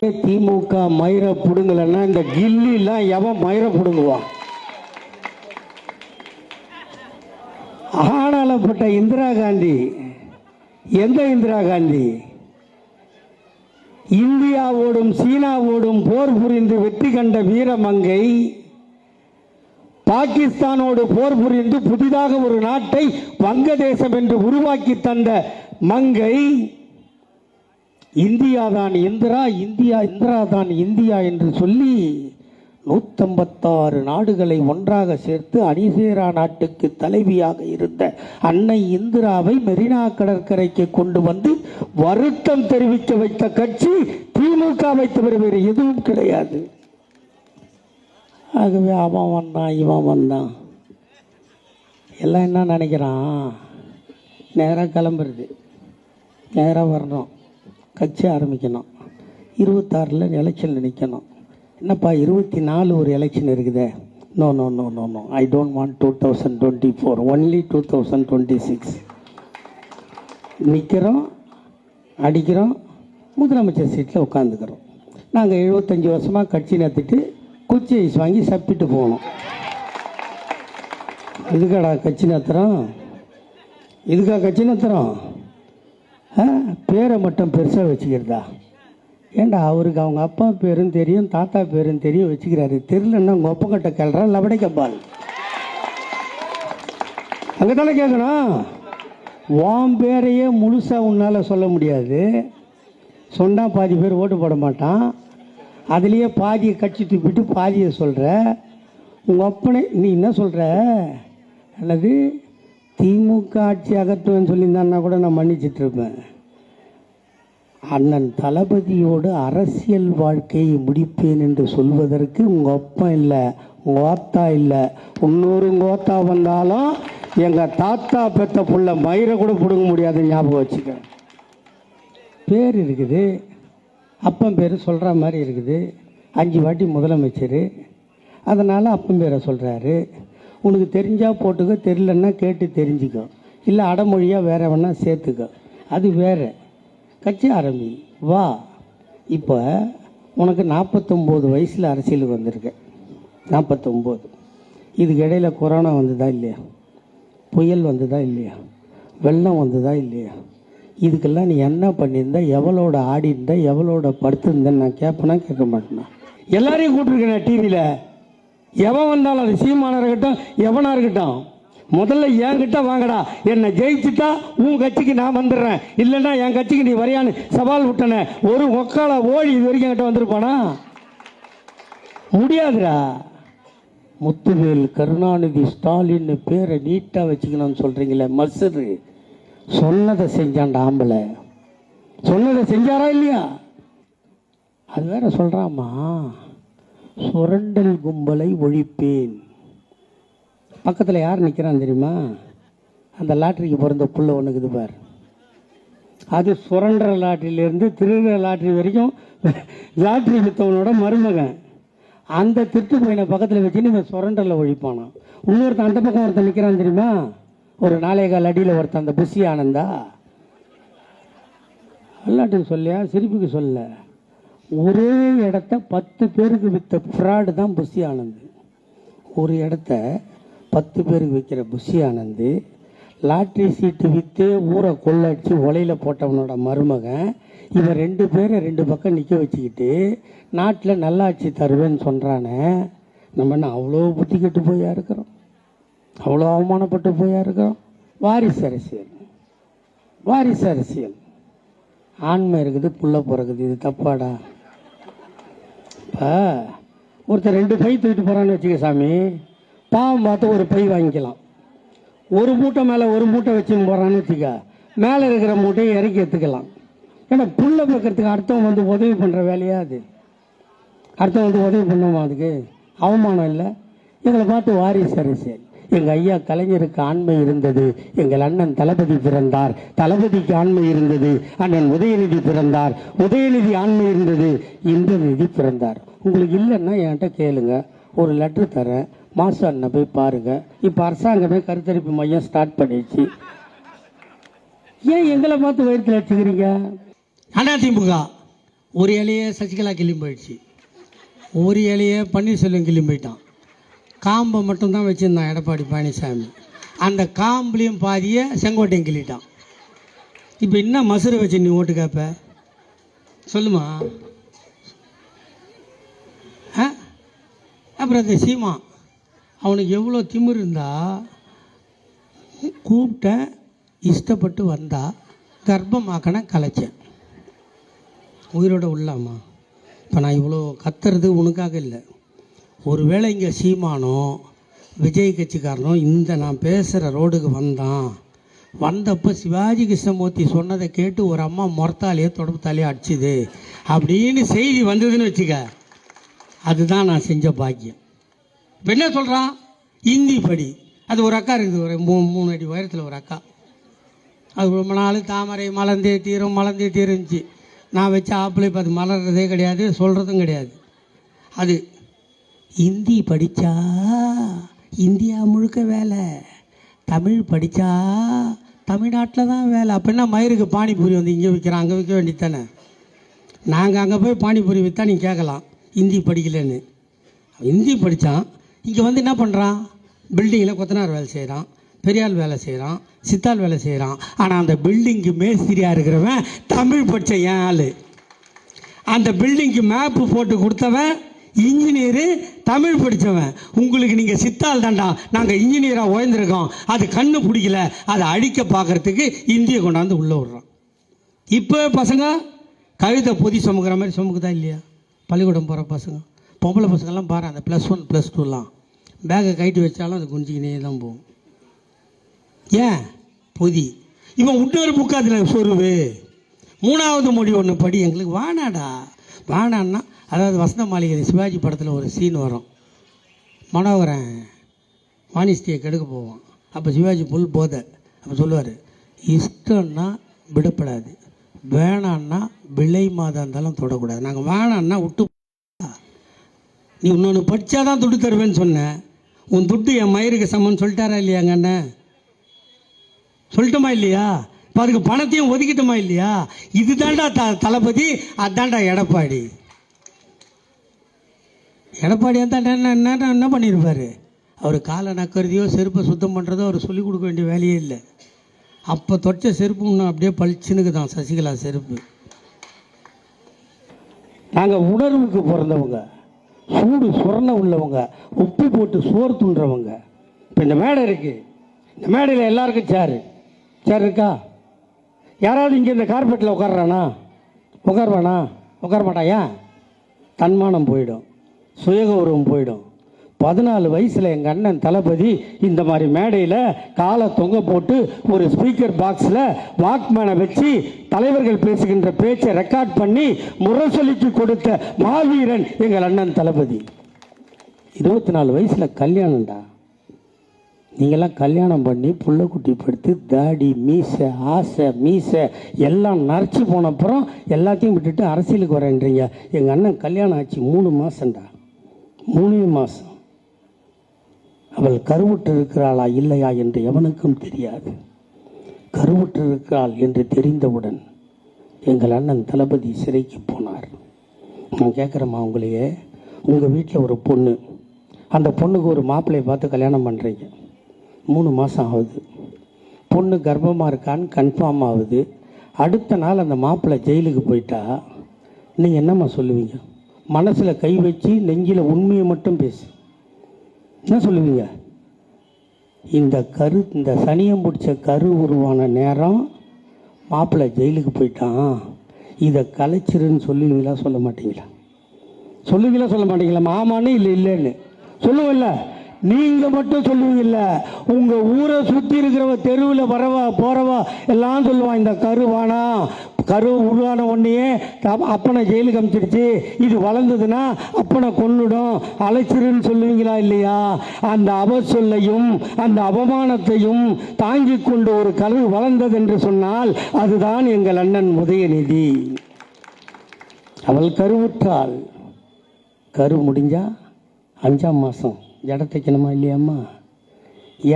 திமுக மயிரை புடுங்கலன்னா இந்த கில்லிலாம் எவன் மயிரை புடுங்குவான்? ஆனாலப்பட்ட இந்திரா காந்தி எந்த இந்திரா காந்தி? இந்தியாவோடும் சீனாவோடும் போர் புரிந்து வெற்றி கண்ட வீரமங்கை, பாகிஸ்தானோடு போர் புரிந்து புதிதாக ஒரு நாட்டை வங்கதேசம் என்று உருவாக்கி தந்த மங்கை, இந்தியா தான் இந்திரா, இந்திரா தான் இந்தியா என்று சொல்லி 156 நாடுகளை ஒன்றாக சேர்த்து அணிசேரா நாட்டுக்கு தலைவியாக இருந்த அன்னை இந்திராவை மெரினா கடற்கரைக்கு கொண்டு வந்து வருத்தம் தெரிவிக்க வைத்த கட்சி திமுகவை தவிர வேறு எதுவும் கிடையாது. ஆகவே அவன் வந்தான் இவன் வந்தான் எல்லாம் என்ன நினைக்கிறான்? நேராக கிளம்புறது, நேராக வரணும், கட்சி ஆரம்பிக்கணும், 26 எலெக்ஷன் நிற்கணும். என்னப்பா 24 ஒரு எலெக்ஷன் இருக்குதே? No no no no no, I don't want 2024, only 2026. நிற்கிறோம், அடிக்கிறோம், முதலமைச்சர் சீட்டில் உட்காந்துக்கிறோம். நாங்கள் 75 வருஷமாக கட்சி நடத்திட்டு குச்சி ஐஸ் வாங்கி சப்பிட்டு போகணும். இதுக்காடா கட்சி நடத்துகிறோம்? இதுக்கா கட்சி நடத்துகிறோம்? பேரை மட்டும் பெருசாக வச்சுக்கிறதா? ஏண்டா அவருக்கு அவங்க அப்பா பேரும் தெரியும், தாத்தா பேரும் தெரியும், வச்சுக்கிறாரு. தெரியலன்னா உங்கள் ஒப்பங்கிட்ட கேள்றா லபடைக்கப்பால். அங்கே தானே கேட்கணும். உன் பேரையே முழுசாக உன்னால் சொல்ல முடியாது. சொன்னால் பாதி பேர் ஓட்டு போட மாட்டான். அதுலேயே பாதியை கட்சி தூப்பிட்டு பாதியை சொல்கிற. உங்கள் அப்பனே நீ என்ன சொல்கிற? அல்லது திமுக ஆட்சி அகற்றுவேன்னு சொல்லியிருந்தான்னா கூட நான் மன்னிச்சிட்ருப்பேன். அண்ணன் தளபதியோடு அரசியல் வாழ்க்கையை முடிப்பேன் என்று சொல்வதற்கு உங்கள் அப்பன் இல்லை, உங்கள் ஆத்தா இல்லை, இன்னொரு உங்கள் ஆத்தா வந்தாலும் எங்கள் தாத்தா பெற்ற புள்ள மயிரை கூட பிடுங்க முடியாது. ஞாபகம் வச்சுக்க. பேர் இருக்குது, அப்பன் பேர் சொல்கிற மாதிரி இருக்குது. 5 வாட்டி முதலமைச்சர், அதனால் அப்பன் பேரை சொல்கிறாரு. உனக்கு தெரிஞ்சால் போட்டுக்கோ, தெரியலன்னா கேட்டு தெரிஞ்சுக்கோ, இல்லை அடமொழியாக வேற வேணா சேர்த்துக்கோ, அது வேறு. கட்சி ஆரம்பி வா. இப்போ உனக்கு 49 வயசில் அரசியலுக்கு வந்திருக்க. 49. இதுக்கு இடையில் கொரோனா வந்ததா இல்லையா? புயல் வந்ததா இல்லையா? வெள்ளம் வந்ததா இல்லையா? இதுக்கெல்லாம் நீ என்ன பண்ணியிருந்த? எவளோட ஆடி இருந்த? எவளோட படுத்திருந்தேன்னு நான் கேட்பேனா கேட்க மாட்டேனா? எல்லாரையும் கூப்பிட்டுருக்கேன் டிவியில். எவன் வந்தாலும் அது சீமானாக இருக்கட்டும், எவனாக இருக்கட்டும், முதல்ல என்கிட்ட வாங்கடா. என்னை ஜெயிச்சுட்டா உன் கட்சிக்கு நான் வந்துடுறேன், இல்லைன்னா என் கட்சிக்கு நீ வரையான்னு சவால் விட்டன. ஒரு ஒக்கால ஓடி இது வரைக்கும் என்கிட்ட வந்திருப்பானா? முடியாதுடா. முத்துவேல், கருணாநிதி, ஸ்டாலின் பேரை நீட்டாக வச்சுக்கணும்னு சொல்கிறீங்களே, மசரு சொன்னதை செஞ்சான்டா. ஆம்பளை சொன்னதை செஞ்சாரா இல்லையா? அது வேற சொல்கிறாமா, சுரண்டல் கும்பலை ஒழிப்பேன். பக்கத்தில் யார் நிற்கிறான் தெரியுமா? அந்த லாட்ரிக்கு பிறந்த புள்ள ஒன்றுக்குது பார். அது சுரண்டர லாட்ரியிலேருந்து திருடுற லாட்ரி வரைக்கும் லாட்ரி வித்தவனோட மருமகன். அந்த திருட்டு பையனை பக்கத்தில் வச்சுன்னு இவன் சுரண்டரில் ஒழிப்பானா. இன்னொருத்தன் அந்த பக்கம் ஒருத்தன் நிற்கிறான் தெரியுமா? ஒரு 4.25 அடியில் ஒருத்தன், அந்த புஷி ஆனந்தா. விளாட்டுன்னு சொல்லியா, சிரிப்புக்கு சொல்ல. ஒரே இடத்த 10 பேருக்கு விற்ற ஃப்ராடு தான் புஷி ஆனந்த். ஒரு இடத்த 10 பேருக்கு விற்கிற புஷி ஆனந்த் லாட்ரி சீட்டு விற்று ஊரை கொள்ளடிச்சு ஒலையில் போட்டவனோட மருமகன். இவன் 2 பேரை 2 பக்கம் நிற்க வச்சுக்கிட்டு நாட்டில் நல்லாட்சி தருவேன்னு சொல்கிறானே. நம்ம என்ன அவ்வளோ புத்தி கெட்டு போயா இருக்கிறோம்? அவ்வளோ அவமானப்பட்டு போயா இருக்கிறோம்? வாரிசு அரசியல், வாரிசு அரசியல். ஆண்மை இருக்குது, புள்ள பிறகுது, இது தப்பாடா? இப்போ ஒருத்தர் 2 பை தூக்கிட்டு போகிறான்னு வச்சுக்க சாமி, பாவம் பார்த்து ஒரு பை வாங்கிக்கலாம். ஒரு மூட்டை மேலே ஒரு மூட்டை வச்சுன்னு போகிறான்னு வச்சுக்க, மேலே இருக்கிற மூட்டையை இறக்கி எடுத்துக்கலாம். ஏன்னா புள்ள பார்க்கறதுக்கு அர்த்தம் வந்து உதவி பண்ணுற வேலையா அது? அர்த்தம் வந்து உதவி பண்ணுவோமா? அதுக்கு அவமானம் இல்லை. எங்களை பார்த்து வாரிசு அரசியல். எங்கள் ஐயா கலைஞருக்கு ஆண்மை இருந்தது, எங்கள் அண்ணன் தளபதி பிறந்தார், தளபதிக்கு ஆண்மை இருந்தது, அண்ணன் உதயநிதி பிறந்தார், உதயநிதி ஆண்மை இருந்தது, இந்திரநிதி பிறந்தார். உங்களுக்கு இல்லைன்னா என்கிட்ட கேளுங்க, ஒரு லெட்ரு தரேன், மாசு அண்ணன் போய் பாருங்க. இப்போ அரசாங்கமே கருத்தரிப்பு மையம் ஸ்டார்ட் பண்ணிடுச்சு. ஏன் எங்களை பார்த்து வயிற்றுல வச்சுக்கிறீங்க? அதிமுக ஒரு இலையே சசிகலா கிளம்பி போயிடுச்சு, ஒரு இலையே பன்னீர்செல்வம் கிளம்பி போயிட்டான். காம்பை மட்டும்தான் வச்சுருந்தான் எடப்பாடி பழனிசாமி. அந்த காம்புலையும் பாதியை செங்கோட்டையும் கிள்ளிட்டான். இப்போ என்ன மசுரை வச்சு நீ ஓட்டு கேட்ப சொல்லுமா? அப்புறம் அந்த சீமா அவனுக்கு எவ்வளோ திமிர் இருந்தா, கூப்பிட்ட இஷ்டப்பட்டு வந்தா கர்ப்பமாக்கன கலைச்சேன், உயிரோட உள்ளாமா. இப்போ நான் இவ்வளோ கத்துறது உனக்காக இல்லை. ஒருவேளை இங்கே சீமானோ விஜய் கட்சிக்காரனோ இந்த நான் பேசுகிற ரோடுக்கு வந்தப்போ சிவாஜி கிருஷ்ணமூர்த்தி சொன்னதை கேட்டு ஒரு அம்மா முறத்தாலேயே தொடப்பத்தாலேயே அடிச்சுது அப்படின்னு செய்தி வந்ததுன்னு வச்சுக்க, அதுதான் நான் செஞ்ச பாக்கியம். இப்போ என்ன சொல்கிறான்? இந்தி படி. அது ஒரு அக்கா இருக்குது, ஒரு 3 அடி உயரத்தில் ஒரு அக்கா. அது ரொம்ப நாள் தாமரை மலர்ந்தே தீருந்துச்சு. நான் வச்ச ஆப்பிளை இப்போ அது மலர்றதே கிடையாது, சொல்கிறதும் கிடையாது. அது இந்தி படித்தா இந்தியா முழுக்க வேலை, தமிழ் படித்தா தமிழ்நாட்டில் தான் வேலை. அப்படின்னா மயிருக்கு பானிபூரி வந்து இங்கே விற்கிறான், அங்கே விற்க வேண்டியது தானே. நாங்கள் அங்கே போய் பானிபூரி விற்றா நீ கேட்கலாம் ஹிந்தி படிக்கலன்னு. ஹிந்தி படித்தான், இங்கே வந்து என்ன பண்ணுறான்? பில்டிங்கில் கொத்தனார் வேலை செய்கிறான், பெரியாள் வேலை செய்கிறான், சித்தாள் வேலை செய்கிறான். ஆனால் அந்த பில்டிங்கு மேஸ்திரியாக இருக்கிறவன் தமிழ் படித்த என் ஆள். அந்த பில்டிங்க்கு மேப்பு போட்டு கொடுத்தவன் இன்ஜினியரு, தமிழ் படித்தவன். உங்களுக்கு நீங்கள் சித்தாள் தாண்டா, நாங்கள் இன்ஜினியராக உயர்ந்திருக்கோம். அது கண்ணு பிடிக்கல, அதை அழிக்க பார்க்கறதுக்கு இந்தியை கொண்டாந்து உள்ளே விடுறான். இப்போ பசங்க கழுத்தை பொதி சுமக்கிற மாதிரி சுமக்குதா இல்லையா? பள்ளிக்கூடம் போகிற பசங்க, பொம்பளை பசங்கள்லாம் பாரு, அந்த +1 +2லாம் பேக்கை கைட்டு வச்சாலும் அது குஞ்சிக்கினே தான் போகும். ஏன்? பொதி. இவன் இன்னொரு புக்கு அதில் சொருவு, 3வது மொழி ஒன்று படி. எங்களுக்கு வேணான்னா, அதாவது வசந்த மாளிகை சிவாஜி படத்தில் ஒரு சீன் வரும். மனோகரன் வாணிஸ்தியை கெடுக்க போவான். அப்போ சிவாஜி புல் போதை. அப்போ சொல்லுவார், இஷ்டம்னா விடப்படாது, வேணான்னா விலை மாதம் இருந்தாலும் தொடக்கூடாது. நாங்கள் வேணான்னா விட்டு, நீ இன்னொன்று படித்தா தான் துட்டு தருவேன்னு சொன்னேன். உன் துட்டு என் மயிருக்கு சமன்னு சொல்லிட்டாரா இல்லையாங்க அண்ணன்? சொல்லிட்டோமா இல்லையா? இப்போ அதுக்கு பணத்தையும் ஒதுக்கிட்டோமா இல்லையா? இதுதான்டா தளபதி, அதுதான்டா எடப்பாடி. எடப்பாடி என்ன பண்ணியிருப்பார்? அவர் காலை நக்கறதையோ செருப்பை சுத்தம் பண்ணுறதோ அவர் சொல்லிக் கொடுக்க வேண்டிய வேலையே இல்லை. அப்போ தொட்ட செருப்பு இன்னும் அப்படியே பளிச்சுனுக்கு தான் சசிகலா செருப்பு. நாங்கள் உணர்வுக்கு பிறந்தவங்க, சூடு சுரண உள்ளவங்க, உப்பு போட்டு சோறு துண்டுறவங்க. இப்போ இந்த மேடை இருக்குது, இந்த மேடையில் எல்லாருக்கும் சேர் இருக்கா? யாராவது இங்கே இந்த கார்பெட்டில் உட்காடுறானா? உட்காருவானா? உட்கார மாட்டாயா? தன்மானம் போயிடும், சுயகௌரவம் போயிடும். 14 வயசில் எங்கள் அண்ணன் தளபதி இந்த மாதிரி மேடையில் காலை தொங்க போட்டு ஒரு ஸ்பீக்கர் பாக்ஸில் வாக்மேனை வச்சு தலைவர்கள் பேசுகின்ற பேச்சை ரெக்கார்ட் பண்ணி முரசொலிக்கு கொடுத்த மாவீரன் எங்கள் அண்ணன் தளபதி. 24 வயசில் கல்யாணம்டா. நீங்கள்லாம் கல்யாணம் பண்ணி புள்ள குட்டி படுத்து தாடி மீசை ஆசை மீசை எல்லாம் நரைச்சி போனப்புறம் எல்லாத்தையும் விட்டுட்டு அரசியலுக்கு வரேன்றீங்க. எங்கள் அண்ணன் கல்யாணம் ஆச்சு 3 மாதம்டா, 3 மாதம். அவள் கருவுற்று இருக்கிறாளா இல்லையா என்று எவனுக்கும் தெரியாது. கருவுற்று இருக்கிறாள் என்று தெரிந்தவுடன் எங்கள் அண்ணன் தளபதி சிறைக்கு போனார். நான் கேட்குறேம்மா, உங்களையே, உங்கள் வீட்டில் ஒரு பொண்ணு, அந்த பொண்ணுக்கு ஒரு மாப்பிள்ளையை பார்த்து கல்யாணம் பண்ணுறீங்க. 3 மாதம் ஆகுது, பொண்ணு கர்ப்பமாக இருக்கான்னு கன்ஃபார்ம் ஆகுது. அடுத்த நாள் அந்த மாப்பிள்ளை ஜெயிலுக்கு போயிட்டா நீங்கள் என்னம்மா சொல்லுவீங்க? மனசில் கை வச்சு நெஞ்சில் உண்மையை மட்டும் பேசு, என்ன சொல்லுவீங்க? இந்த சனியம் பிடிச்ச கரு உருவான நேரம் மாப்பிள்ளை ஜெயிலுக்கு போயிட்டான், இதை கலைச்சிருன்னு சொல்லுவீங்களா சொல்ல மாட்டீங்களா? சொல்ல மாட்டீங்களா? ஆமான்னு இல்லை இல்லைன்னு சொல்லுவில்ல. நீங்கள் மட்டும் சொல்லுவீங்கல்ல, உங்கள் ஊரை சுற்றி இருக்கிறவ தெருவில் வரவா போகிறவா எல்லாம் சொல்லுவான், இந்த கருவானா, கரு உருவான உடனேயே அப்பனை ஜெயிலுக்கு அனுப்பிச்சிருச்சு, இது வளர்ந்ததுன்னா அப்பனை கொன்னுடும், அழைச்சிருன்னு சொல்லுவீங்களா இல்லையா? அந்த அவசொல்லையும் அந்த அவமானத்தையும் தாங்கி கொண்டு ஒரு கரு வளர்ந்தது என்று சொன்னால் அதுதான் எங்கள் அண்ணன் உதயநிதி. அவள் கருவுற்றாள். கரு முடிஞ்சா 5ஆம் மாதம் ஜடை தைக்கணுமா இல்லையாம்மா?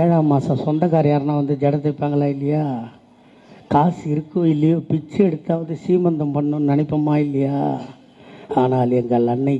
7ஆம் மாதம் சொந்தக்கார யாருன்னா வந்து ஜடை தைப்பாங்களா இல்லையா? காசு இருக்கோ இல்லையோ பிச்சை எடுத்தாவது சீமந்தம் பண்ணணும்னு நினைப்போமா இல்லையா? ஆனால் எங்கள் அன்னை